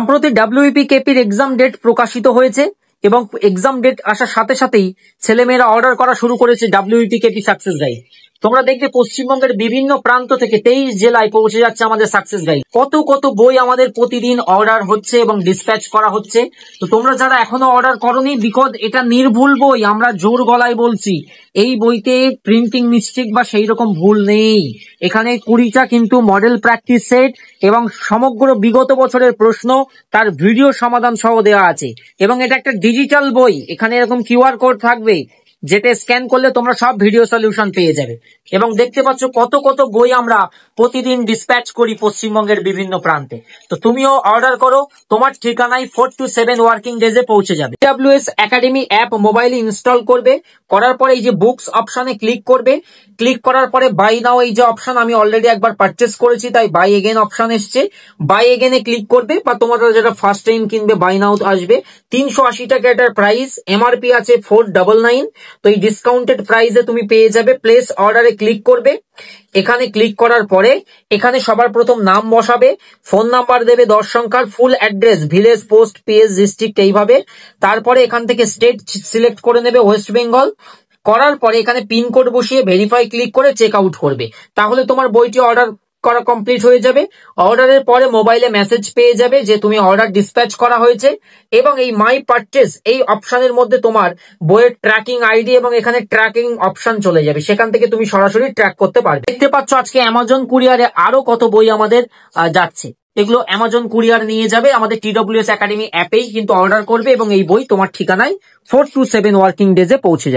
সম্প্রতি WEPKPর exam date প্রকাশিত হয়েছে এবং এক্সাম ডেট আসার সাথে সাথেই ছেলেমেয়েরা অর্ডার করা শুরু করেছে WEPKP সাকসেস গাইড। তোমরা দেখবে পশ্চিমবঙ্গের বিভিন্ন প্রান্ত থেকে 23 জেলায় পৌঁছে যাচ্ছে আমাদের সাকসেস গাইড। কত কত বই আমাদের প্রতিদিন অর্ডার হচ্ছে এবং ডিসপ্যাচ করা হচ্ছে। তো তোমরা যারা এখনো অর্ডার করোনি, বিকজ এটা নির্ভুল বই, আমরা জোর গলায় বলছি এই বইতে প্রিন্টিং মিস্টেক বা সেই রকম ভুল নেই। এখানে 20টা কিন্তু মডেল প্র্যাকটিস সেট এবং সমগ্র বিগত বছরের প্রশ্ন তার ভিডিও সমাধান সহ দেওয়া আছে। এবং এটা একটা ডিজিটাল বই, এখানে এরকম QR কোড থাকবে যেটা স্ক্যান করলে তোমরা সব ভিডিও সলিউশন পেয়ে যাবে। এবং দেখতে পাচ্ছ কত কত বই আমরা প্রতিদিন ডিসপ্যাচ করি পশ্চিমবঙ্গের বিভিন্ন প্রান্তে। তো তুমিও অর্ডার করো, তোমার ঠিকানায় 4 to 7 ওয়ার্কিং ডেজে পৌঁছে যাবে। AWS একাডেমি অ্যাপ মোবাইলে ইনস্টল করবে, করার পরে এই যে বুকস অপশনে ক্লিক করবে, ক্লিক করার পরে বাই নাও এই যে অপশন, আমি অলরেডি একবার পারচেস করেছি তাই বাই এগেন অপশন এসছে, বাই এগেনে ক্লিক করবে। বা তোমরা যেটা ফার্স্ট টাইম কিনবে বাই নাও আসবে। 380 টাকা এটার প্রাইস, MRP আছে 499। তো এই ডিসকাউন্টেড প্রাইসে তুমি পেয়ে যাবে। প্লেস অর্ডারে ক্লিক করবে, এখানে ক্লিক করার পরে এখানে সবার প্রথম নাম বসাবে, ফোন নাম্বার দেবে 10 সংখ্যার, full address, village, post, PS, district এইভাবে। তারপরে এখান থেকে স্টেট সিলেক্ট করে নেবে ওয়েস্ট বেঙ্গল। করার পরে এখানে পিনকোড বসিয়ে ভেরিফাই ক্লিক করে চেক আউট করবে। তাহলে তোমার বইটি অর্ডার করা কমপ্লিট হয়ে যাবে। অর্ডারের পরে মোবাইলে মেসেজ পেয়ে যাবে যে তুমি অর্ডার ডিসপ্যাচ করা হয়েছে। এবং এই মাই পারচেস এই অপশনের মধ্যে তোমার বইয়ের ট্র্যাকিং আইডি এবং এখানে ট্র্যাকিং অপশন চলে যাবে, সেখান থেকে তুমি সরাসরি ট্র্যাক করতে পারবে। দেখতে পাচ্ছ আজকে অ্যামাজন কুরিয়ারে আরো কত বই আমাদের যাচ্ছে, এগুলো অ্যামাজন কুরিয়ার নিয়ে যাবে আমাদের TWS একাডেমি অ্যাপেই কিন্তু অর্ডার করবে এবং এই বই তোমার ঠিকানায় 4 to 7 ওয়ার্কিং ডেজে পৌঁছে যাবে।